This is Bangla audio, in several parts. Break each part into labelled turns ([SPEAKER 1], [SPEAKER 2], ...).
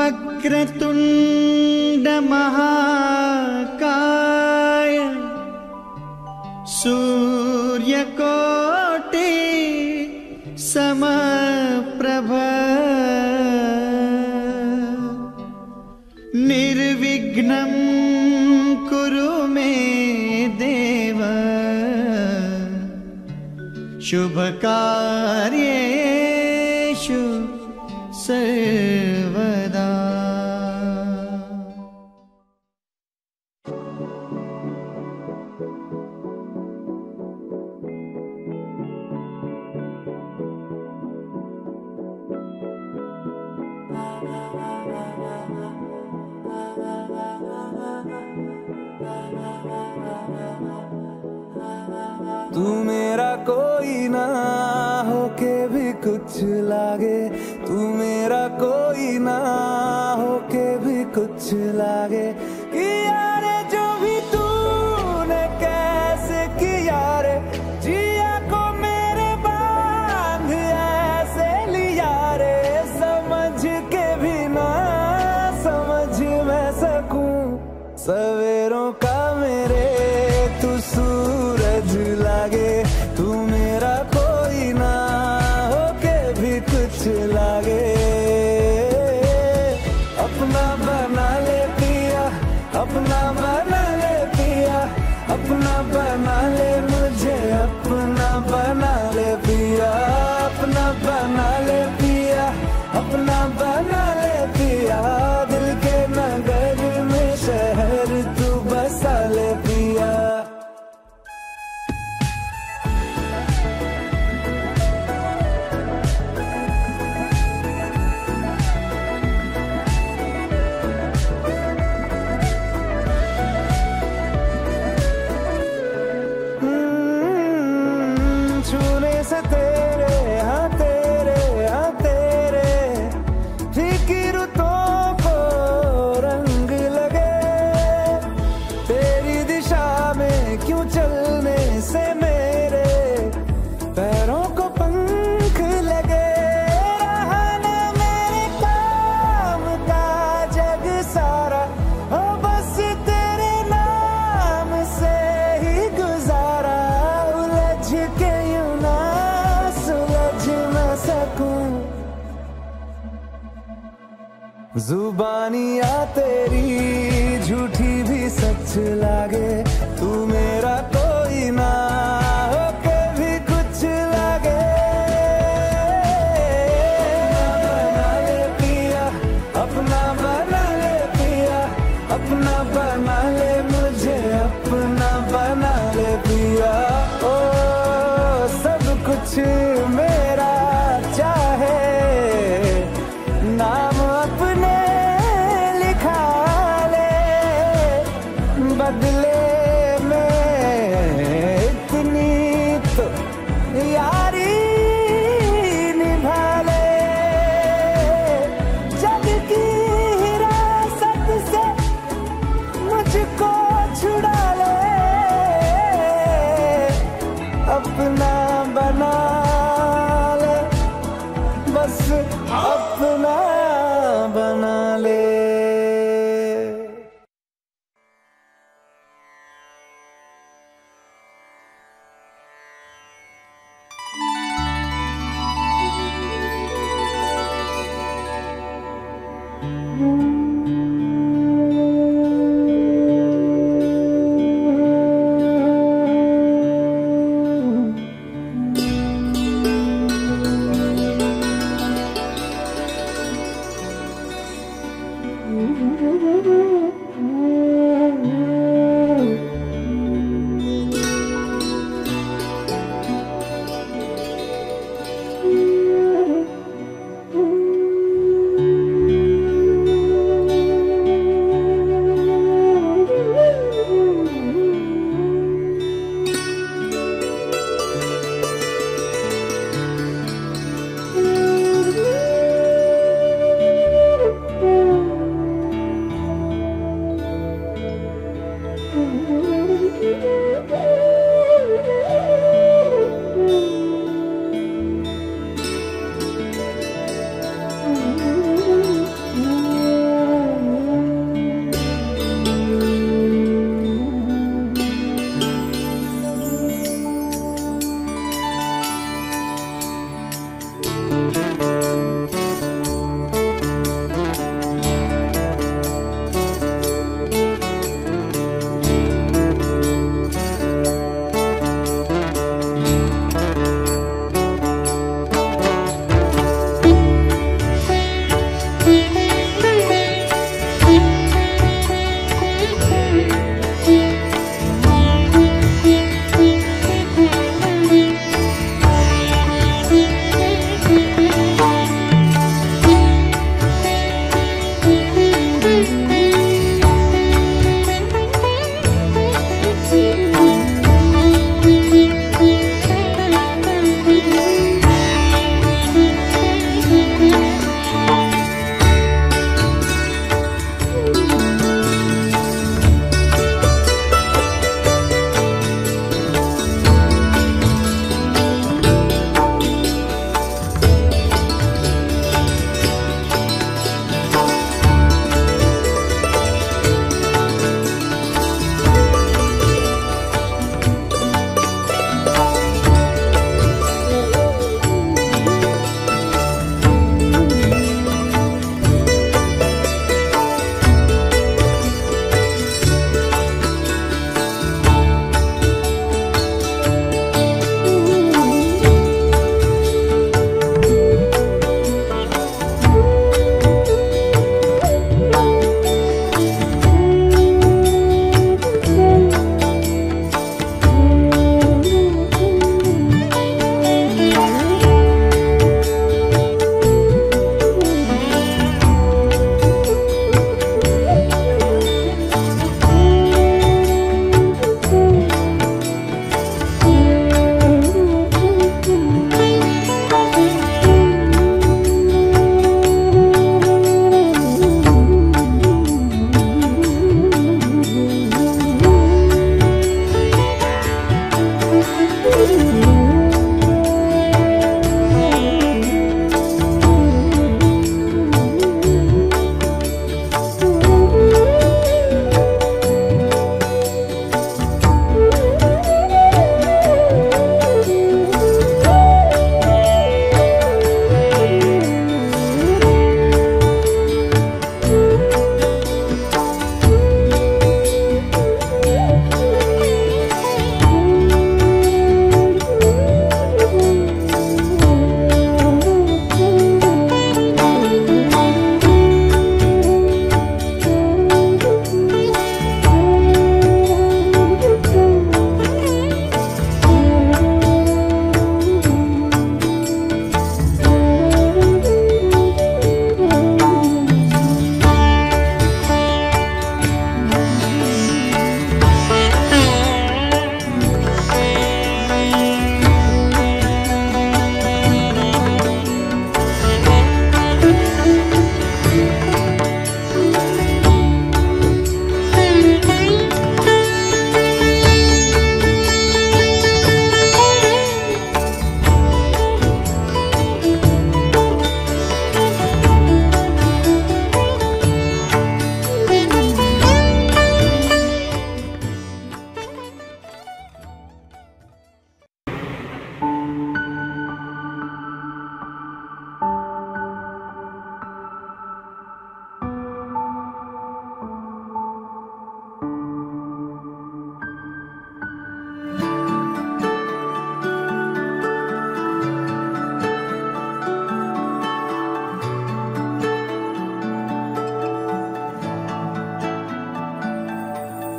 [SPEAKER 1] वक्रतुंड महाकाय सूर्यकोटि समप्रभ निर्विघ्नं कुरु मे देव शुभकार्येषु सर्वदा।
[SPEAKER 2] तू मेरा कोई ना होके भी कुछ लागे, तू मेरा कोई ना होके भी कुछ लागे। किया रे जो भी तूने कैसे किया रे, जिया को मेरे बांध ऐसे लिया रे। समझ के भी ना समझ मैं सकूं सवेरों का मेरे तू सूरज लागे। तू मेरा कोई ना होके भी कुछ लागे। अपना बना ले पिया, अपना बना ले पिया, अपना बना ले मुझे, अपना बना ले पिया, अपना बना ले पिया, अपना बना ले पिया। दिल के नगर में शहर तू बसा ले पिया। छूने से तेरे हाँ तेरे हाँ तेरे फीकी रुतों को रंग लगे। तेरी दिशा में क्यों चलने से मेरे पैरों को पंख लगे। रहा ना मेरे काम का जग सारा, हो बस तेरे नाम से ही गुजारा। उलझ के यूं ना सुलझ न सकूं, जुबानियाँ तेरी झूठी भी सच लागे। तू मेरा कोई ना होके भी कुछ लागे। अपना बना ले पिया, अपना बना ले मुझे, अपना बना ले पिया। ओ सब कुछ मेरा चाहे, नाम अपने लिखा ले। बदले में इतनी तो यारी निभा ले। जग की हिरासत से मुझको छुड़ा ले। अपना बना ले, बस अपना बना ले।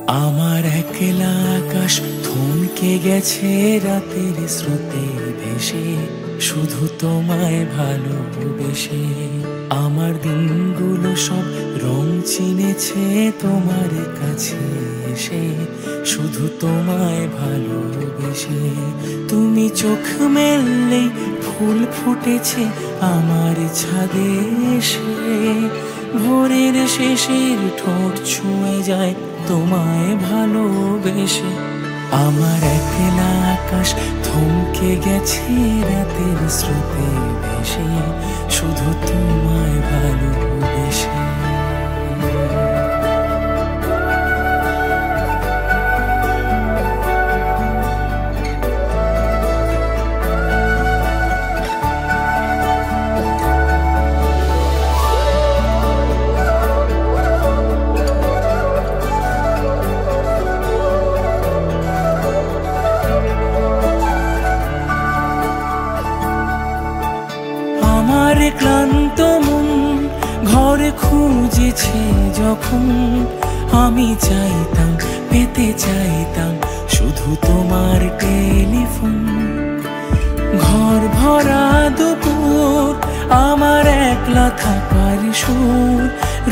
[SPEAKER 3] আমার একলা আকাশ থমকে গেছে রাতের স্রোতে ভেসে, শুধু তোমায় ভালোবেসে। আমার দিনগুলো সব রং চিনেছে তোমার কাছে এসে, শুধু তোমায় ভালোবেসে। তুমি চোখ মেললেই ফুল ফুটেছে আমার ছাদে এসে, ভোরের শেষের ঠোঁট ছুঁয়ে যায় তোমায় ভালোবেসে। আমার একলা আকাশ থমকে গেছে রাতের স্রোতে ভেসে, শুধু তোমায় ভালোবেসে। আমার ক্লান্ত মন ঘরে খুঁজেছে যখন, আমি চাইতাম পেতে চাইতাম শুধু তোমার টেলিফোন। ঘর ভরা দুপুর আমার একলা থাকার সুর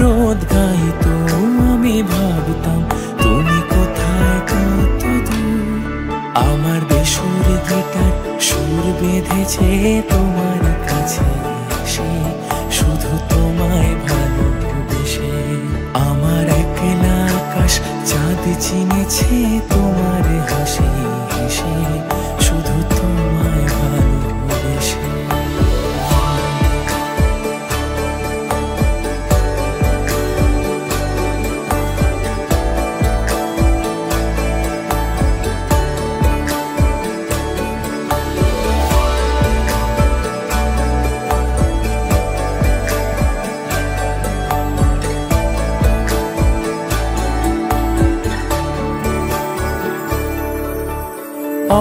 [SPEAKER 3] রোদ গাইতো, আমি ভাবতাম তুমি কোথায় কত দূর। আমার বেসুর গিটার সুর বেঁধেছে তোমার কাছে এসে, শুধু তোমায় ভালোবেসে। আমার একলা আকাশ চাঁদ চিনেছে তোমার হাসি হেসে, শুধু তোমায় ভালোবেসে।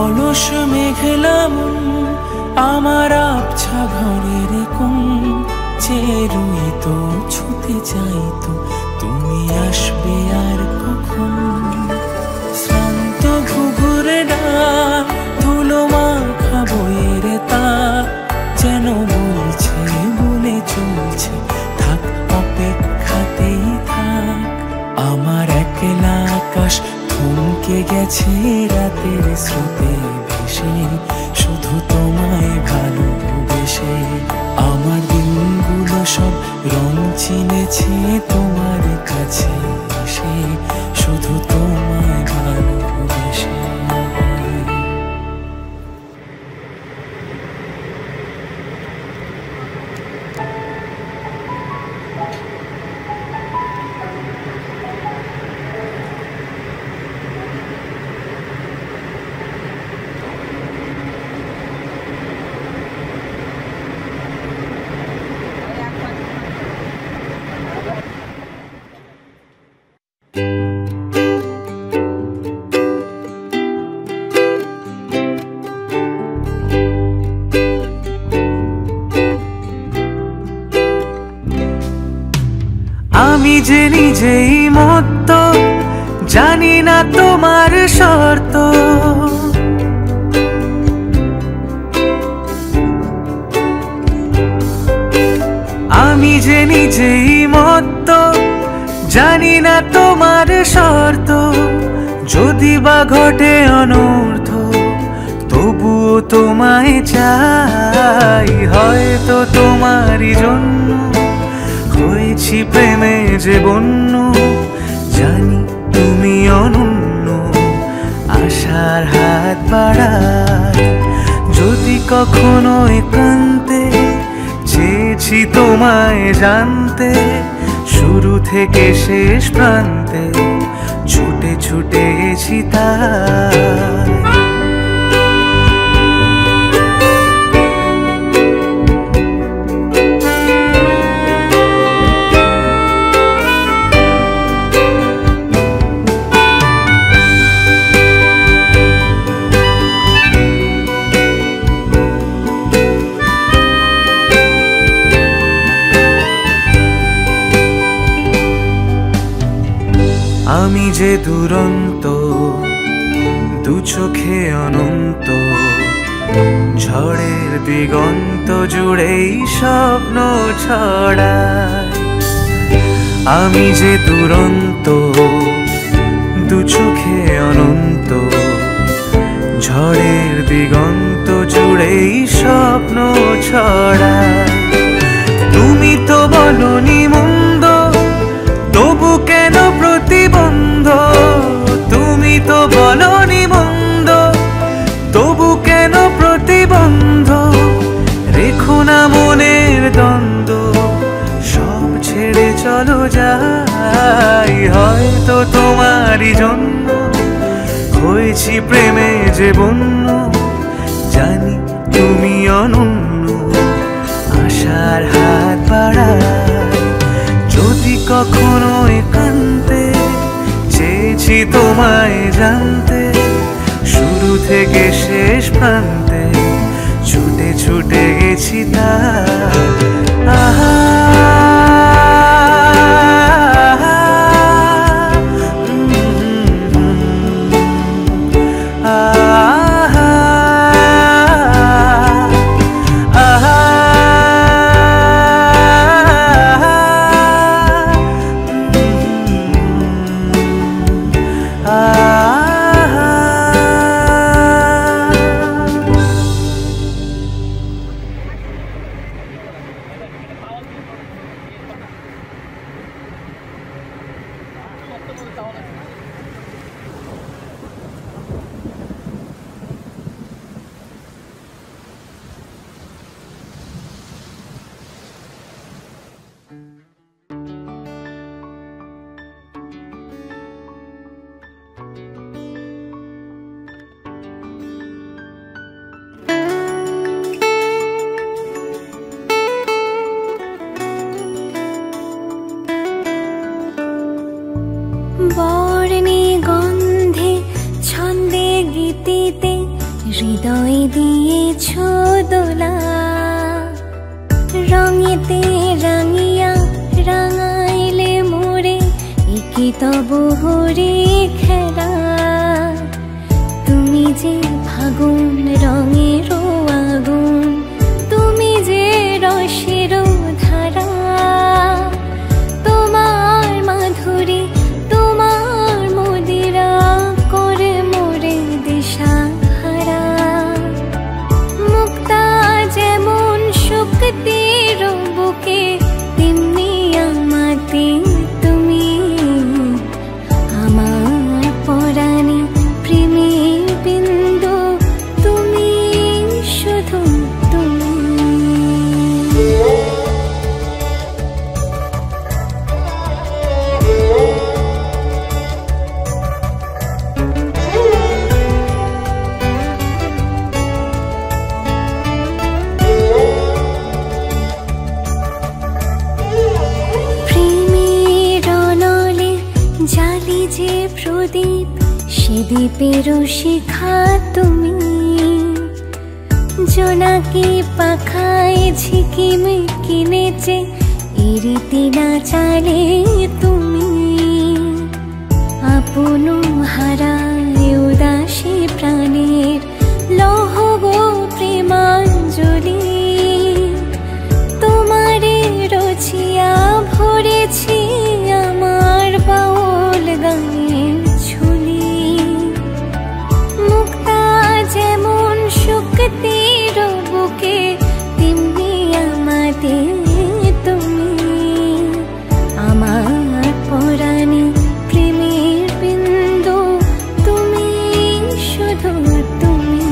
[SPEAKER 3] অলস মেঘলা মন আমার আবছা ঘরের কোণ, চেয়ে রইতো ছুতে চাইতো তুমি আসবে আর কখন। শ্রান্ত ঘুঘুরে ডাক ধুলো মাখা বইয়ের তাক, যেন বলছে বলে চলছে থাক অপেক্ষাতেই থাক। আমার একলা আকাশ থমকে গেছে রাতের স্রোতে ভেসে, শুধু তোমায় ভালোবেসে। আমার দিনগুলো সব রং চিনেছে তোমার কাছে এসে, শুধু তোমায় ভালোবেসে। আমি যে নিজেই মত্ত, জানি না তোমার শর্ত। আমি যে নিজেই মত্ত, জানি না তোমার শর্ত। যদি বা ঘটে অনর্থ, তবুও তোমায় চাই। হয়তো তোমারই জন্য হয়েছি প্রেমে যে বন্য, জানি তুমি অনন্য আশার হাত বাড়ায়। যদি কখনো একান্তে চেয়েছি তোমায় জানতে, শুরু থেকে শেষ প্রান্তে ছুটে ছুটেছি তাই। আমি যে যে দুরন্ত, দু চোখে অনন্ত, ঝড়ের দিগন্ত জুড়েই স্বপ্ন ছড়ায়। আমি যে দুরন্ত, দু চোখে অনন্ত, ঝড়ের দিগন্ত জুড়েই স্বপ্ন ছড়ায়। তুমি তো বলনি মন্দ, তবু কেন প্রতিবন্ধ? তুমি তো বলনি মন্দ, তবু কেন প্রতিবন্ধ? রেখো না মনের দ্বন্দ্ব, সব ছেড়ে চলো যাই। হয়তো তোমারই জন্য হয়েছি প্রেমে যে বন্য, জানি তুমি অনন্য, আশার হাত বাড়াই। যদি কখনো একান্তে চেয়েছি তোমায় জানতে, শুরু থেকে শেষ প্রান্তে ছুটে ছুটে গেছি তাই। আহা
[SPEAKER 4] বর্ণে গন্ধে ছন্দে গীতিতে হৃদয় দিয়েছ দোলা, রঙেতে রাঙিয়া রাঙাইলে মোরে একি তব হরে খেলা। তুমি যে ফাগুন রঙের আগুন, তুমি যে রসের ধারা, তোমার মাধুরী তোমার মদিরা করে মোরে দিশাহারা। মুক্তা যেমন শক্তির বুকে, তেমনি আমাতে তুমি, আমার পরাণে প্রেমের বিন্দু, তুমি শুধু তুমি। জালি যে প্রদীপ, সে দ্বীপের শিখা তুমি, জোনাকি পাখায় ঝিকিমি কিনেছে ইরিতি না চালে তুমি। আপন হারায় উদাসী প্রাণের লহ গো প্রেমাঞ্জলি, তোমারে রচিয়া ভরেছি আমার বাউল গানের ঝুলি। মুক্তা যেমন শক্তির বুকে, তেমনি আমাদের তুমি, আমার পরাণে প্রেমের বিন্দু, তুমি শুধু তুমি।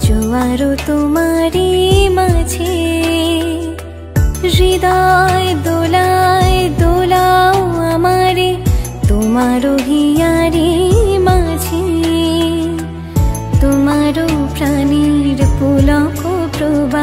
[SPEAKER 4] জোয়ারো তোমারি মাঝে, হৃদয় দোলায় দোলাও আমারে তোমারো হিয়ারে মাঝে। তোমারো প্রাণীর পুলক প্রবাহ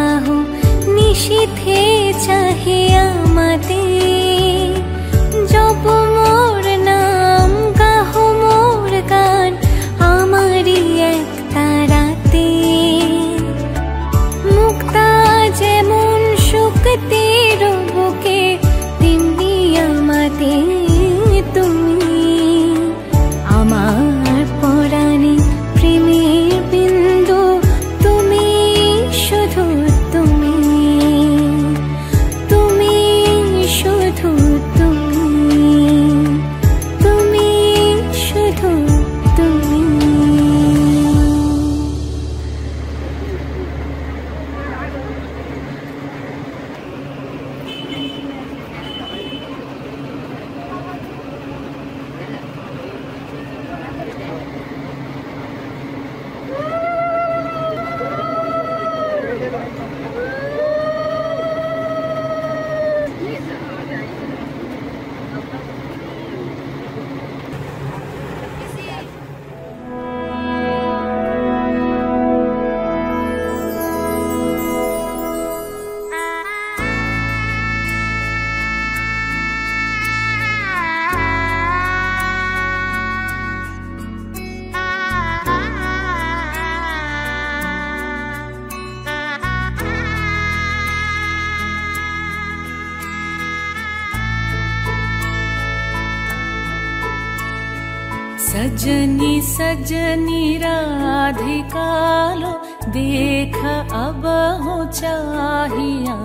[SPEAKER 5] सजनी सजनी राधिका लो देख अब हो चाहिया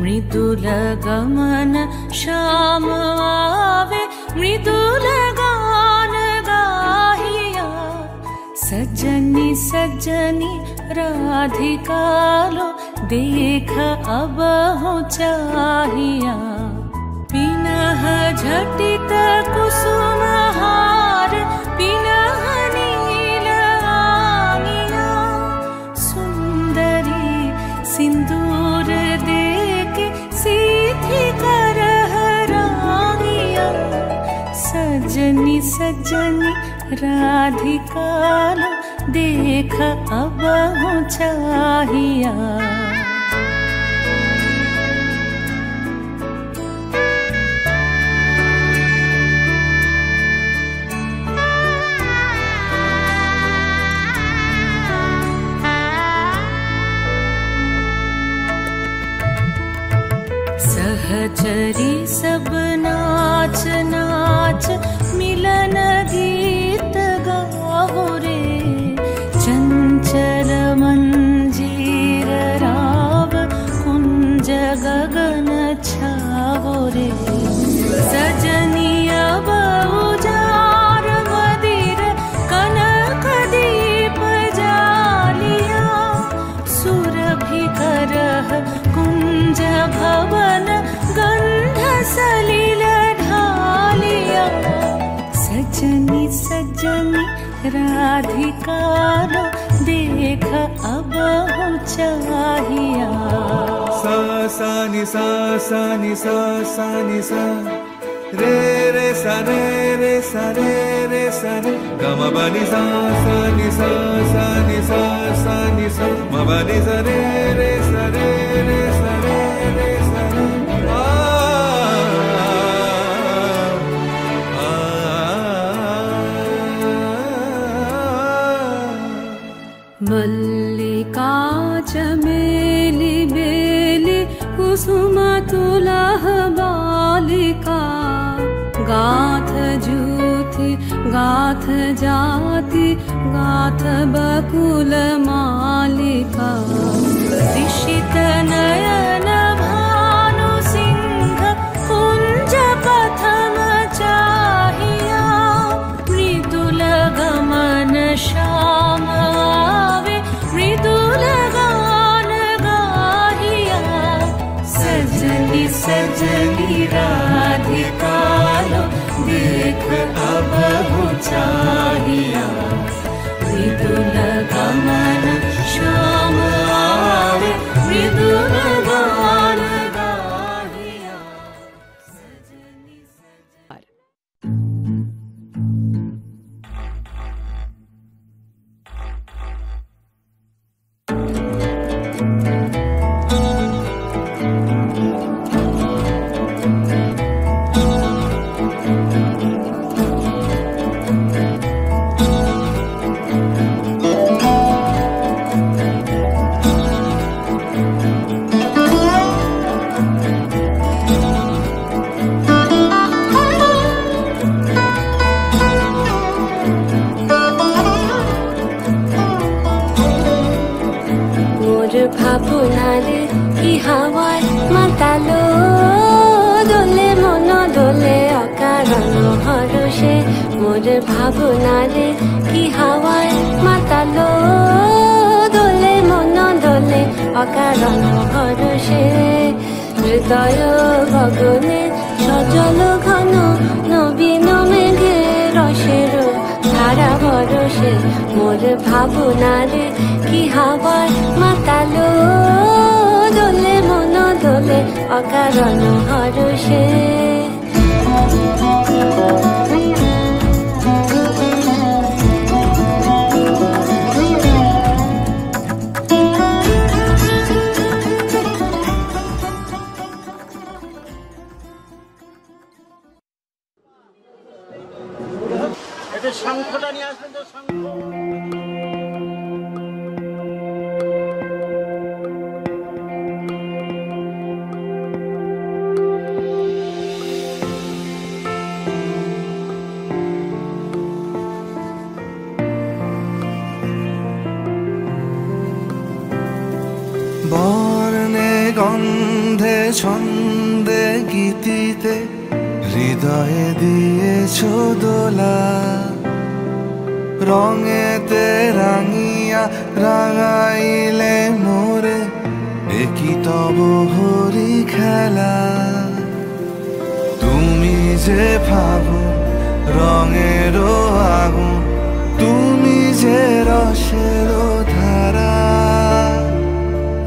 [SPEAKER 5] मृदुल गमन श्याम आवे मृदुल गान गाहिया सजनी सजनी राधिका लो देख अब हो चाहिया पिनह झटित कुसुम हार पिनह नील आंगिया सुंदरी सिंदूर देके सीधी करह रांगिया सजनी सजनी राधिका लो देख अब हो चाहिया सहचरी सब नाच नाच मिलन गीत गाओ रे चंचल मंजीर राव कुंज गगन छाओ रे सजनी अब उजार मदिर कनक दीप जालिया सुरभि करह कुंज भवन गंध सलिल ढालिया सजनी सजनी राधिका लो देख अब हो चाहिया
[SPEAKER 3] सा सा नि सा सा नि सा सा नि सा रे रे सा रे रे सा रे रे सा रे ग म ब नि सा सा नि सा सा नि सा सा नि सा म ब नि सा रे रे सा रे रे सा रे रे सा रे
[SPEAKER 5] मल्लिका चमेली बेली कुसुम तुलह बालिका गाथ जूथि गाथ जाति गाथ बकुल मालिका ऋषित नयन भानु सिंह कुंज पथम चाहिया मृदुल गमन श्याम आवे मृदुल गान गाहिया सजनी सजनी राधिका लो देख अब हो चाहिया मृदुल गमन श्याम आवे मृदुल गान गाहिया सजनी सजनी
[SPEAKER 4] ভাবনারে কি হাওয়ায় মাতালো দোলে মন দোলে অকারণ হরষে মোর ভাবনারে কি হাওয়ায় মাতালো দোলে মন দোলে অকারণ হরষে হৃদয় গগনে সজল ঘন নবীন মেঘে রসের ধারা বরষে মোর ভাবনারে কি হাওয়ায় মাতালো দোলে মন দোলে অকারণ হরষে
[SPEAKER 1] শঙ্খটা নিয়ে আসবেন তো শঙ্খ
[SPEAKER 3] বর্ণে গন্ধে ছন্দে গীতিতে হৃদয়ে দিয়েছ দোলা, রঙেতে রাঙিয়া রাঙাইলে মোরে একই তব হরি খেলা। তুমি যে ফাগুন রঙেরও আগুন, তুমি যে রসেরও ধারা,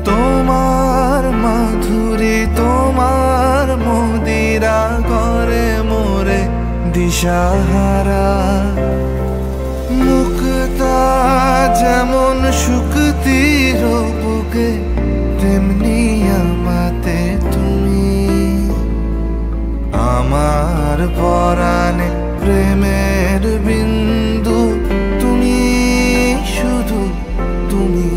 [SPEAKER 3] তোমার মাধুরী তোমার মদিরা করে মোরে দিশাহারা। মুক্তা যেমন শুকতির বুকে, তেমনি আমাতে তুমি। আমার পরাণে প্রেমের বিন্দু তুমি, শুধু তুমি।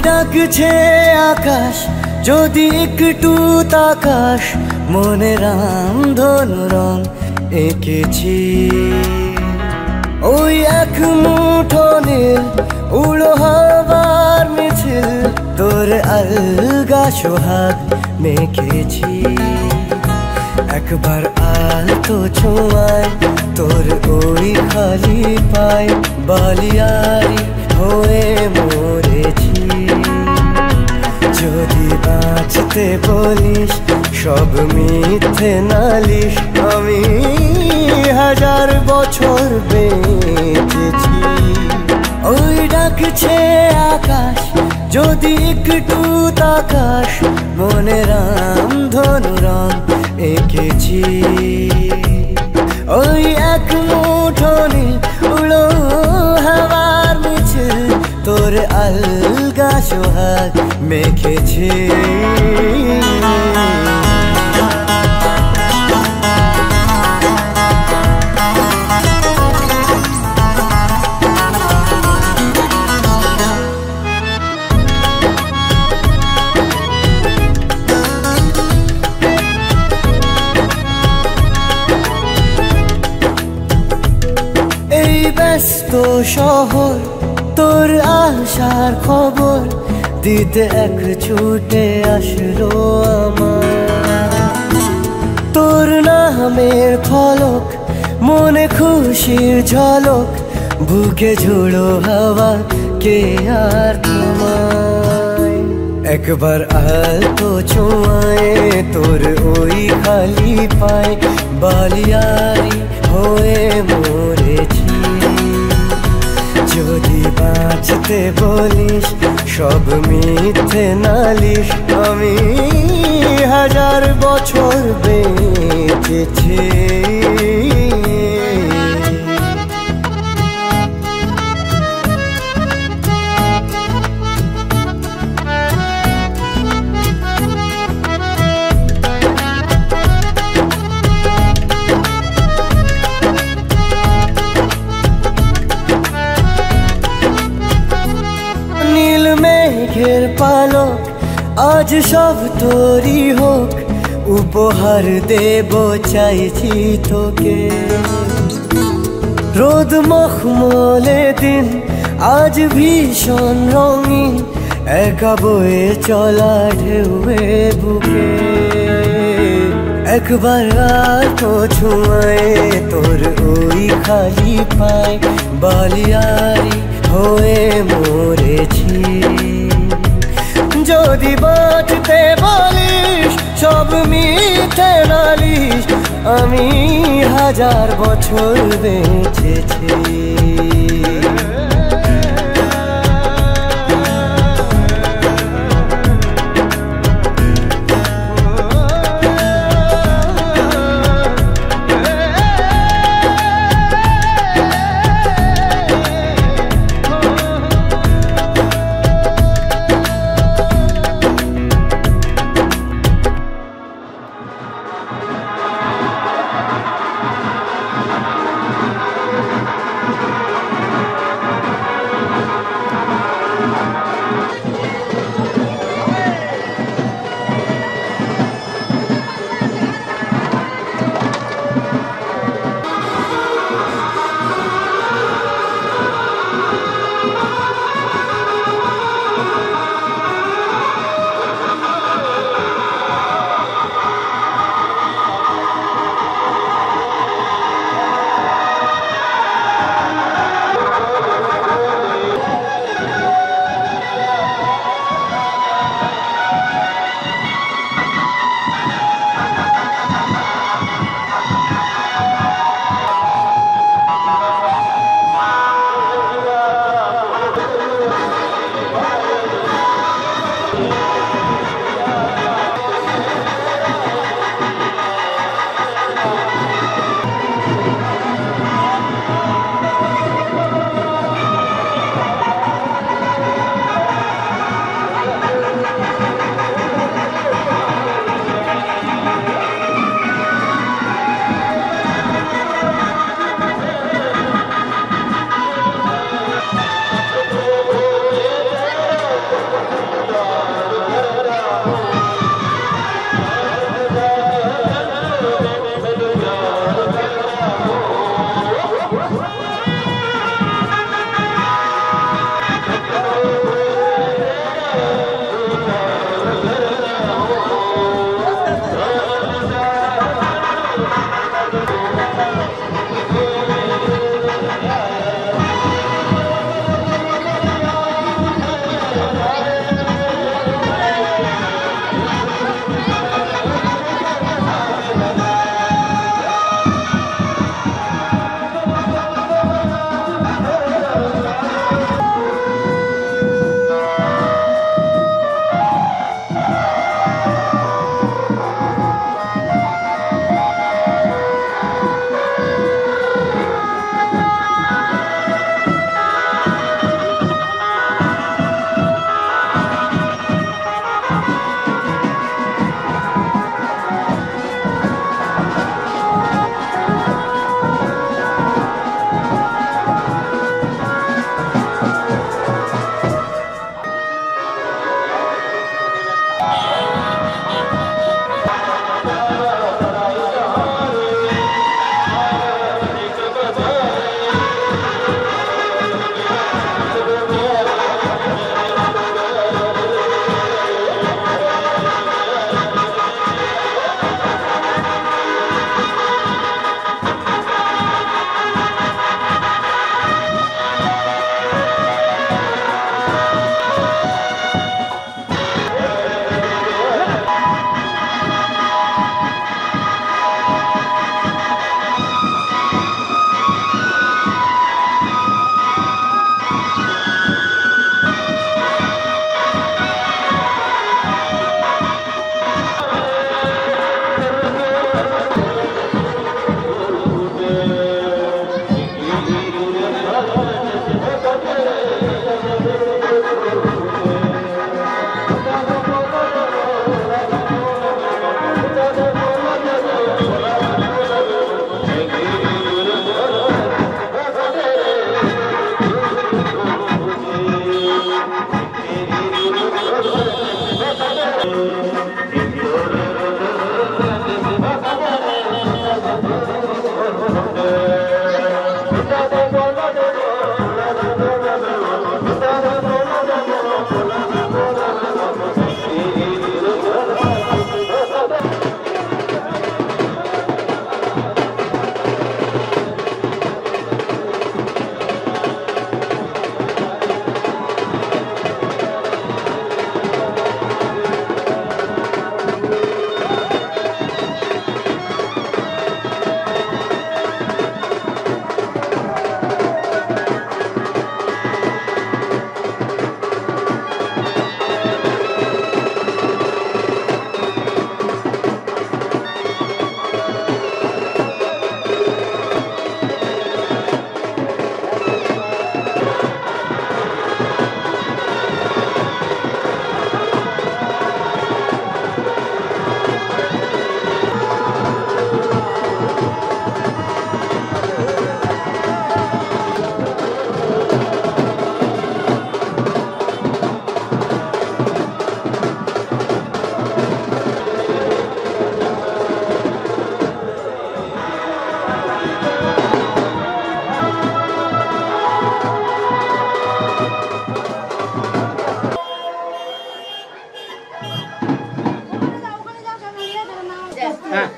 [SPEAKER 2] ডাকছে আকাশ যদি একটু তাকাস, মনে রামধনু রং এঁকেছি। ওই এক মুঠো নীল উড়ো হবার মিছিল, তোর আলগা সোহাগ মেখেছি। একবার আলতো ছোঁয়ায় তোর ওই খালি পায়, বালিয়ারি হয়ে মরেছি। যদি বাঁচতে বলিস সব মিথ্যে নালিশ, আমি 1000 বছর বেঁচেছি। ওই ডাকছে আকাশ যদি একটু তাকাস, মনে রামধনু রং এঁকেছি। ওই এক মুঠো নীল উড়ো হাওয়ার মিছিল, তোর আলগা সোহাগ মেখেছি। এই ব্যস্ত শহর তোর আসার খবর দিতে এক ছুটে আসলো আমার। তোর নামের ফলক মনে খুশির ঝলক, বুকে ঝুড়ো হাওয়া কে আর তোমায়। একবার আলতো ছোঁয়ায় তোর ওই খালি পায়, বালিয়ারি হয়ে মরেছি। যদি বাঁচতে বলিস সব মিথ্যে নালিশ, আমি 1000 বছর বেঁচেছি।
[SPEAKER 6] পালক আজ সব তোরই হোক, উপহার দেব চাইছি তোকে। রোদ মখমলে দিন আজ ভীষণ রঙিন, একা বয়ে চলা ঢেউয়ে বুকে। একবার আর তো ছুঁয়ে তোর ওই খালি পায়, বালিয়ারি হয়ে মরেছি। যদি বাঁচতে বলিস সব মিথ্যে নালিশ, আমি 1000 বছর বেঁচেছি।
[SPEAKER 1] হ্যাঁ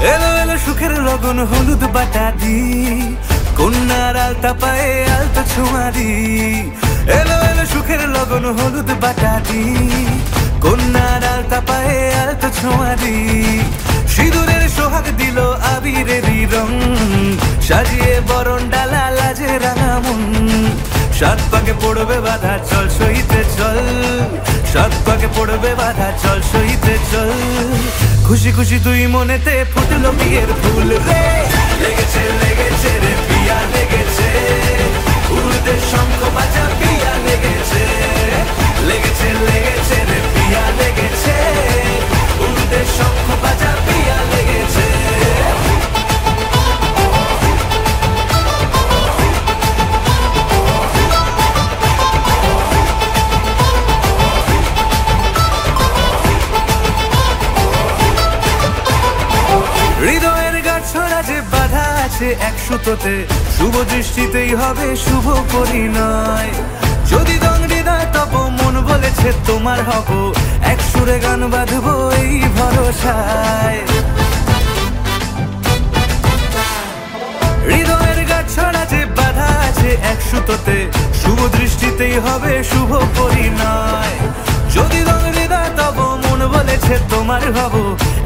[SPEAKER 3] এলো এলো সুখের লগন হলুদ বাটা দি কন্যার আলতা পায়ে আলতা ছোঁয়া দি এলো এলো সুখের লগন হলুদ বাটা দি কন্যার আলতা পায়ে আলতা ছোঁয়া দি সিঁদুরের সোহাগ দিল আবিরেরই রং সাজিয়ে বরণ ডালা লাজে রাঙা মন সাত পাকে পড়বে বাধা চল সইতে চল সাত পাকে পড়বে বাধা চল সইতে চল খুশি খুশি তুই মনেতে ফুটলো বিয়ের ফুল রে লেগেছে লেগেছে রে পিয়া লেগেছে উড়তে শঙ্খ বাজা পিয়া লেগেছে লেগেছে লেগেছে রে পিয়া লেগেছে উড়তে শঙ্খ বাজা পিয়া লেগেছে হৃদয়ের গাছড়া যে বাধা আছে এক সুতোতে শুভ দৃষ্টিতেই হবে শুভ পরিণয় যদি দংডিদায় তব মন বলেছে তোমার হব এক সুরে গান বাঁধবো এই ভরসায় হৃদয়ের গাছড়া যে বাধা আছে এক সুতোতে শুভ দৃষ্টিতেই হবে শুভ পরিণয় যদি দংডিদায় তব মন বলেছে তোমার হব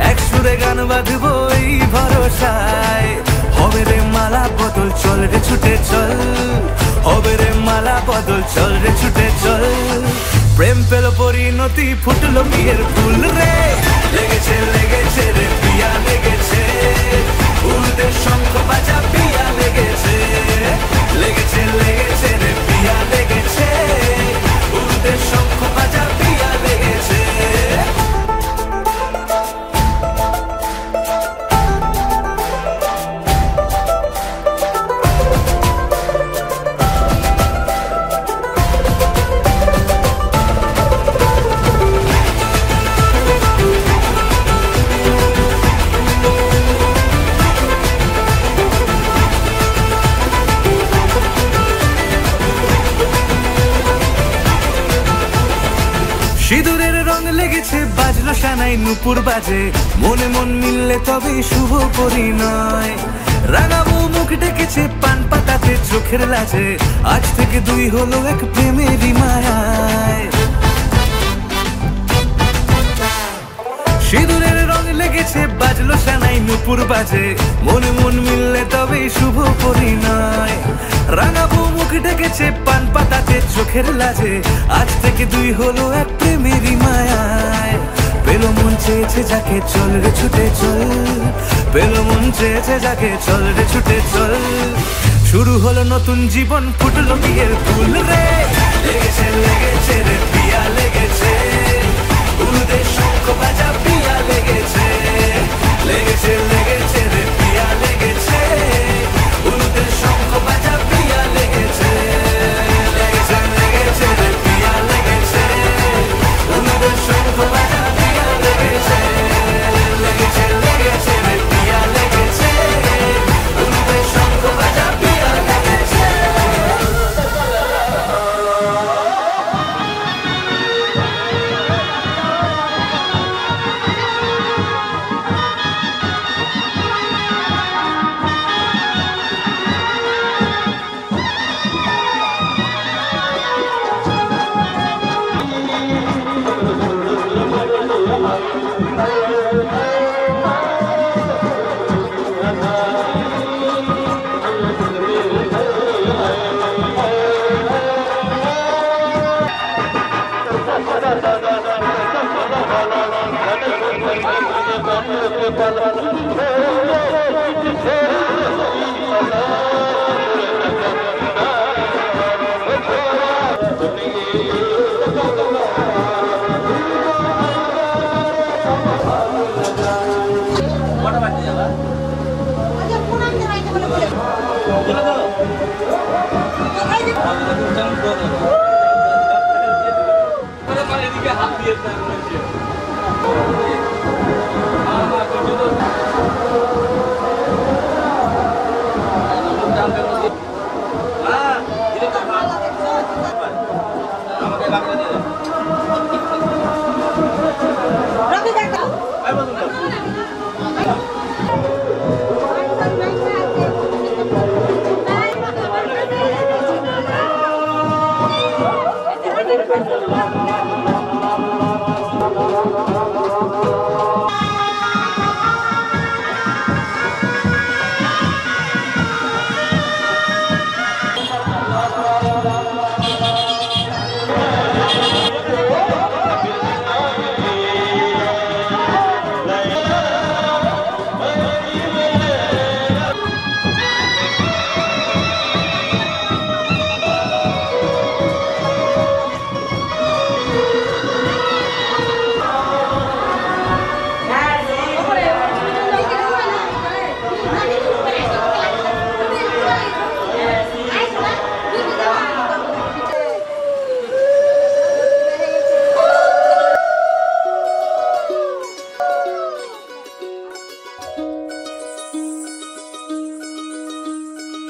[SPEAKER 3] এক সুরে গান বাঁধবো এই ভরসায় হবে রে মালা বদল চল রে ছুটে চল হবে রে মালা বদল চল রে ছুটে চল প্রেম পেল পরিণতি ফুটলো বিয়ের ফুল রে লেগেছে লেগেছে রে পিয়া লেগেছে উড়তে শঙ্খ বাজা পিয়া লেগেছে লেগেছে লেগেছে রে পিয়া লেগেছে উড়তে শঙ্খ বাজা পিয়া লেগেছে সিঁদুরের রং লেগেছে বাজলো সানাই নুপুর বাজে মনে মন মিললে তবে শুভ পরিণয় রাঙাবো মুখ ডেকেছে পান পাতাতে চোখের লাজে আজ থেকে দুই হলো এক প্রেমেরই মায়ায় সিঁদুরের রং লেগেছে বাজলো সানাই নুপুর বাজে মনে মন মিললে তবে শুভ পরিণয় রাঙাবো মুখ ডেকেছে পান পাতাতে চোখের লাজে আজ থেকে দুই হলো এক প্রেমেরই মায়ায় পেলো মন চেয়েছে যাকে চল রে ছুটে চল পেলো মন চেয়েছে যাকে চল রে ছুটে চল শুরু হলো নতুন জীবন ফুটলো বিয়ের ফুল রে লেগেছে লেগেছে রে পিয়া লেগেছে উড়তে শঙ্খ বাজা পিয়া লেগেছে লেগেছে লেগেছে রে পিয়া লেগেছে উড়তে শঙ্খ বাজা পিয়া লেগেছে লেগেছে লেগেছে রে পিয়া লেগেছে উড়তে শঙ্খ বাজা পিয়া লেগেছে লেগেছে লেগেছে রে পিয়া লেগেছে উড়তে শঙ্খ বাজা পিয়া লেগেছে
[SPEAKER 1] এদিকে হাত দিয়ে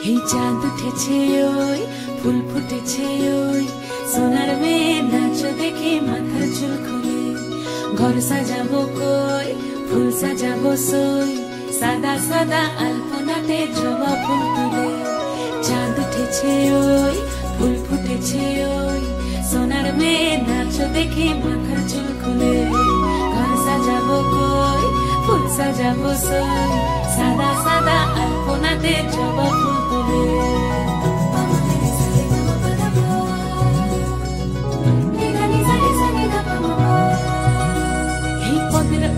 [SPEAKER 5] এই চাঁদ উঠেছে ওই ফুল ফুটেছে ওই সোনার মেয়ে নাচ দেখে মাথার চুল খুলে ঘর সাজাবো কই ফুল সাজাবো সই সাদা সাদা আলপনাতে জবা ফুল তুলে চাঁদ উঠেছে ওই ফুল ফুটেছে ওই সোনার মেয়ে নাচ দেখে মাথার চুল খুলে ঘর সাজাবো কই ফুল সাজাবো সই সাদা সাদা আলপনাতে জবা ফুল তুলে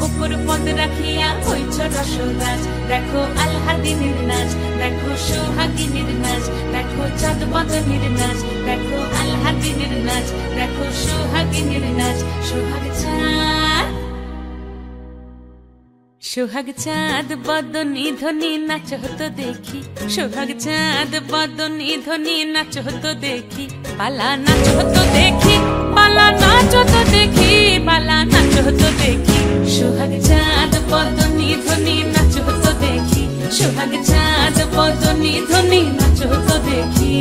[SPEAKER 5] উপর পদ রাখিয়া হইছ রসরাজ দেখো আলহাদিনের নাচ দেখো সোহাগিনীর নাচ দেখো চাঁদ বদনের নাচ দেখো আলহাদিনের নাচ দেখো সোহাগিনীর নাচ সোহাগ চাঁদ বদনী ধ্বনি নাচ হতো দেখি সোহাগ চাঁদ বদনী ধ্বনি নাচ হতো দেখি পালা নাচ হতো দেখি পালা নাচ হতো দেখি পালা নাচ হতো দেখি সোহাগ চাঁদ বদনী ধ্বনি নাচ হতো দেখি সোহাগ চাঁদ বদনী ধ্বনি নাচ হতো দেখি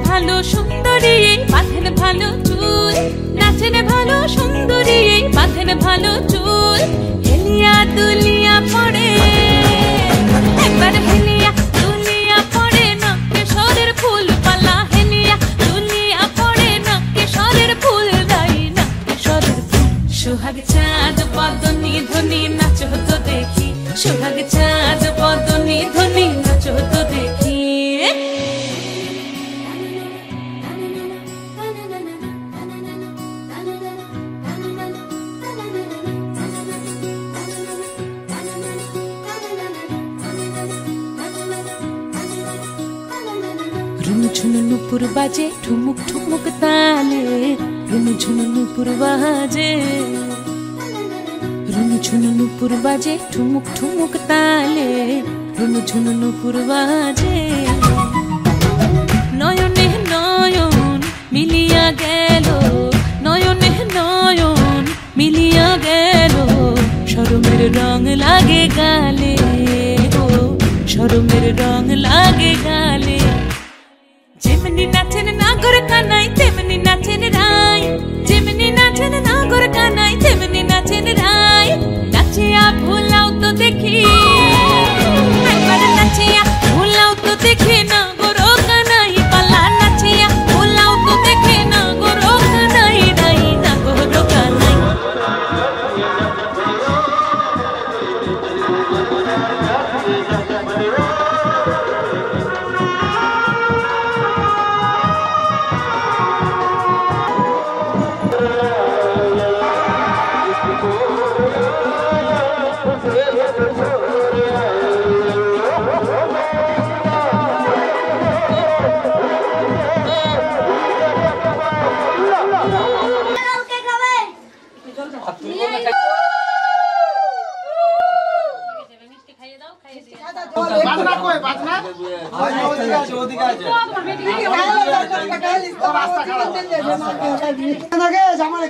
[SPEAKER 5] ভালো সুন্দরী বাঁধেন ভালো চুল নাচেন ভালো সুন্দরী বাঁধেন ভালো চুল হেলিয়া দুলিয়া পড়ে একবার হেলিয়া দুলিয়া পড়ে নকে সরের ফুল পালা হেলিয়া দুলিয়া পড়ে নকে সরের ফুল দাই নকে সরের ফুল সোহাগ চাঁদ বদনী ধ্বনি নাচ হতো দেখি সোহাগ চাঁদ বদনী ধ্বনি নাচ হতো দেখি ঝুনু নুপুর বাজে ঠুমুক ঠুমুক তালে রুনু ঝুনু নুপুর বাজে রুনু ঝুনু নুপুর বাজে ঠুমুক ঠুমুক তালে রুনু ঝুনু নুপুর বাজে নয়নে নয়ন মিলিয়া গেল নয়নে নয়ন মিলিয়া গেল শরমের রং লাগে গালে ও শরমের রং লাগে গালে যেমনি নাচেন নাগর কানাই তেমনি নাচেন রাই যেমনি নাচেন নাগর কানাই তেমনি নাচেন রাই নাচিয়া ভুলাও তো দেখি একবার নাচিয়া ভুলাও তো দেখি নাগর কানাই পালা নাচিয়া ভুলাও তো দেখি নাগর কানাই রাই নাগর কানাই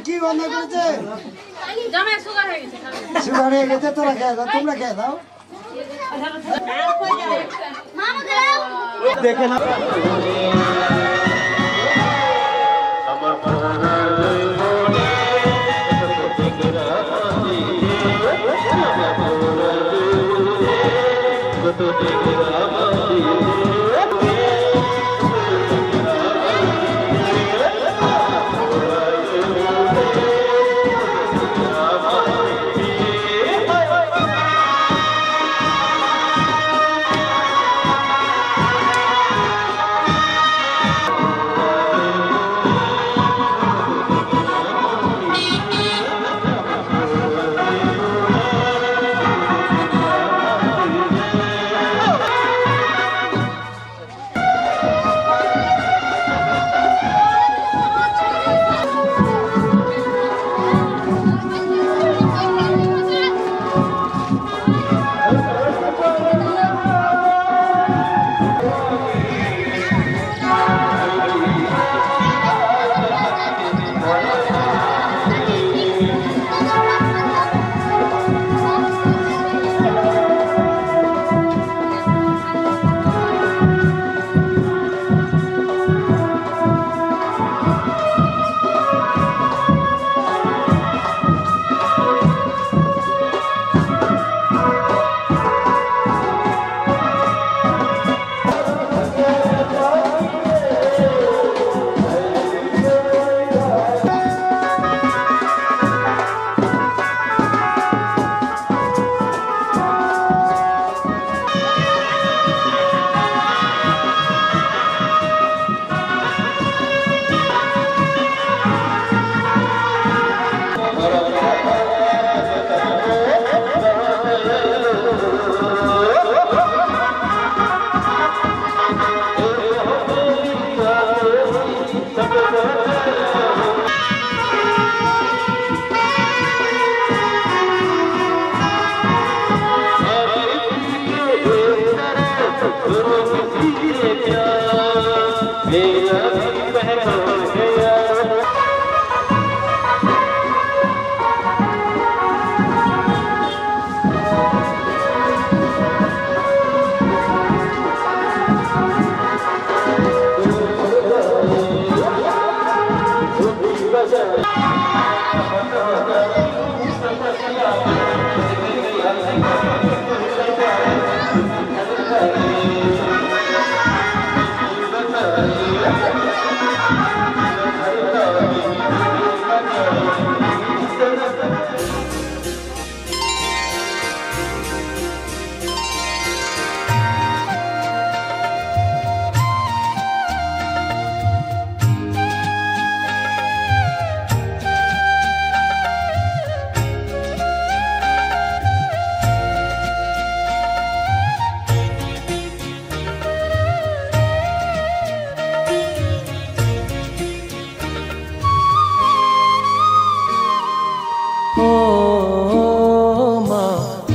[SPEAKER 1] কি গন্ধ করেছে সুগার হয়ে গেছে তোরা খেয়ে দাও তোমরা খেয়ে দাও দেখে না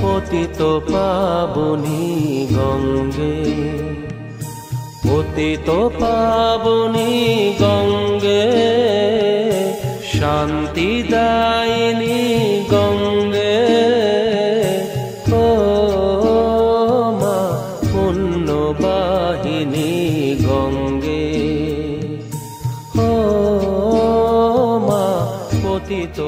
[SPEAKER 6] পতিত পাবনী গঙ্গে, পতিত পাবনী গঙ্গে, শান্তিদায়িনী গঙ্গে, ও মা পুণ্যবাহিনী গঙ্গে, ও মা পতিত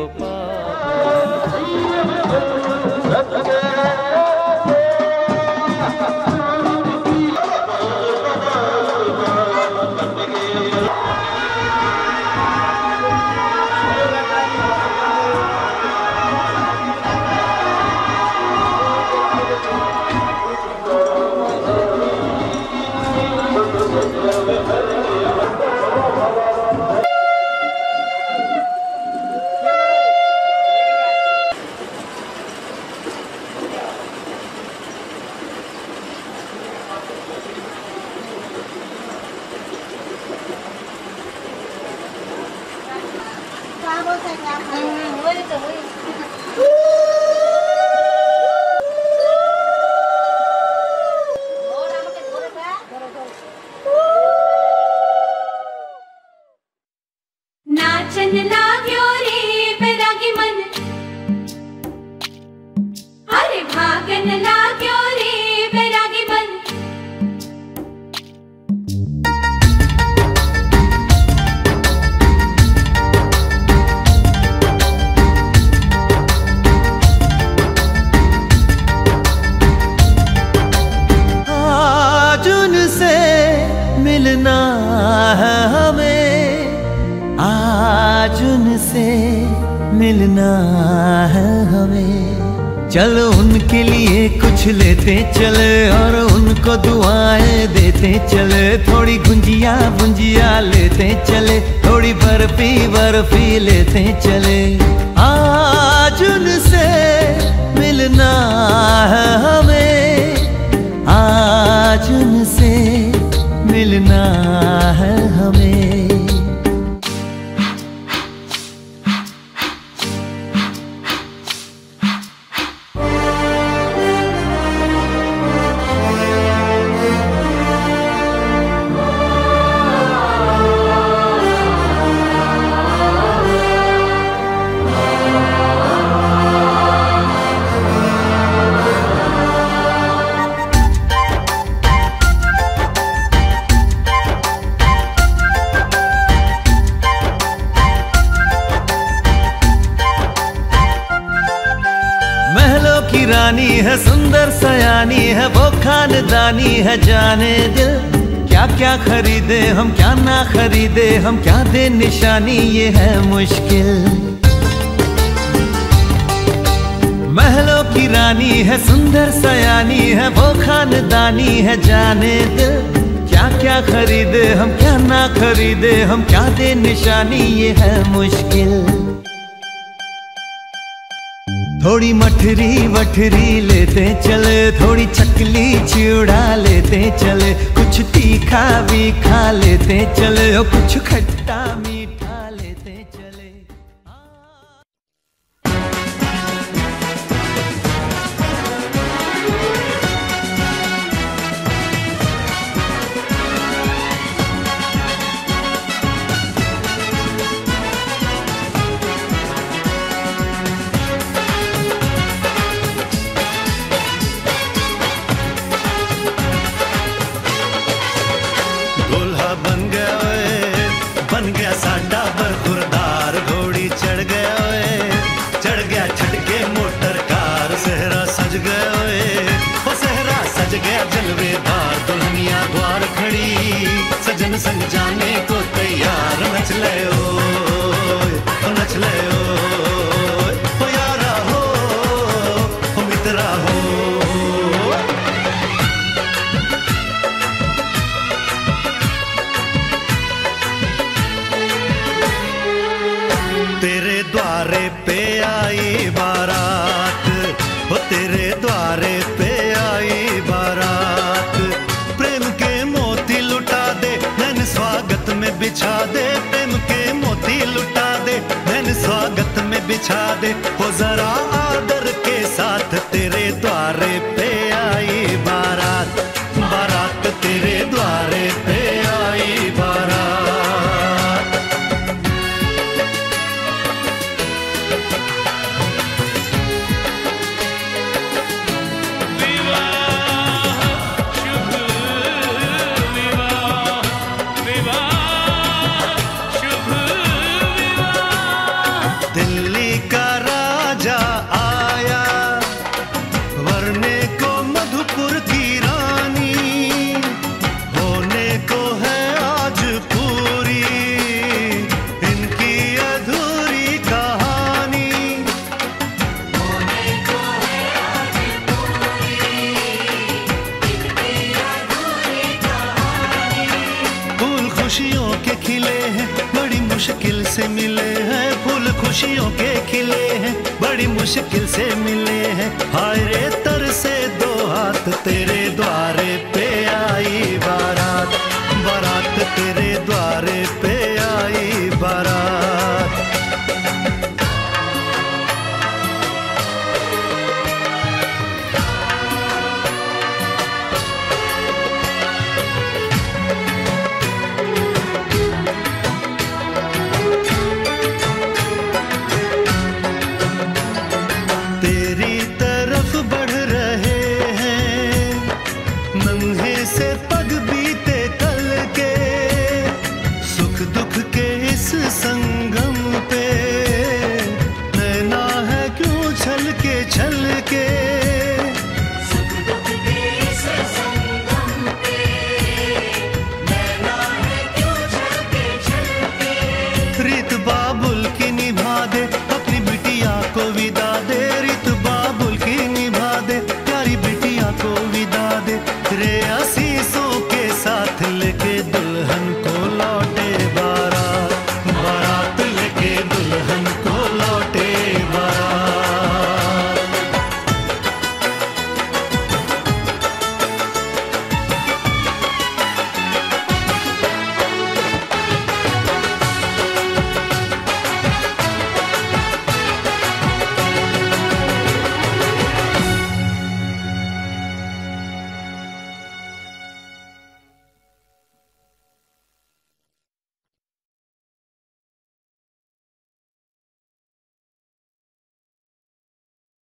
[SPEAKER 5] नाचन लाग्यो रे बैरागी मन, अरे भागन लाग्यो रे बैरागी मन।
[SPEAKER 6] आज उनसे मिलना है हमें, आज उनसे मिलना है हमें। चलो उनके लिए कुछ लेते चले और उनको दुआएं देते चले, थोड़ी गुंजिया गुंजिया लेते चले, थोड़ी बर्फी बर्फी लेते चले। आज उनसे मिलना है हमें, आज उनसे मिलना है हमें। रानी है सुंदर सयानी है वो खानदानी है, जाने दिल क्या क्या खरीदे हम क्या ना खरीदे हम, क्या दे निशानी ये है मुश्किल। महलों की रानी है सुंदर सयानी है वो खानदानी है, जाने दिल क्या क्या खरीदे हम क्या ना खरीदे हम, क्या दे निशानी ये है मुश्किल। थोड़ी मठरी वठरी लेते चले, थोड़ी चकली चिवड़ा लेते चले, कुछ तीखा भी खा लेते चले और कुछ खट्टा मीठा लेते चले। द्वारे पे आई बारात, हो तेरे द्वारे पे आई बारात। प्रेम के मोती लुटा दे, नैन स्वागत में बिछा दे। प्रेम के मोती लुटा दे, नैन स्वागत में बिछा दे। हो जरा आदर के साथ तेरे द्वारे पे आई बारात, बारात तेरे द्वारे पे आई बारात। दिल्ली का राजा आया, वरने को मधुपुर की रानी, होने को है आज पूरी इनकी अधूरी कहानी। होने को है आज पूरी इनकी अधूरी कहानी। फूल खुशियों के खिले हैं, बड़ी मुश्किल से मिले हैं। फूल खुशियों के खिले हैं, बड़ी मुश्किल से मिले हैं। हाय रे तर से दो हाथ, तेरे द्वारे पे आई बारात, बारात तेरे द्वारे पे आई बारात। तेरी तरफ बढ़ रहे हैं नन्हे से पग बीते कल के, सुख दुख के इस संगम पे नैना है क्यों छल के। सुख दुख के इस संगम पे नैना है क्यों छल के। रीत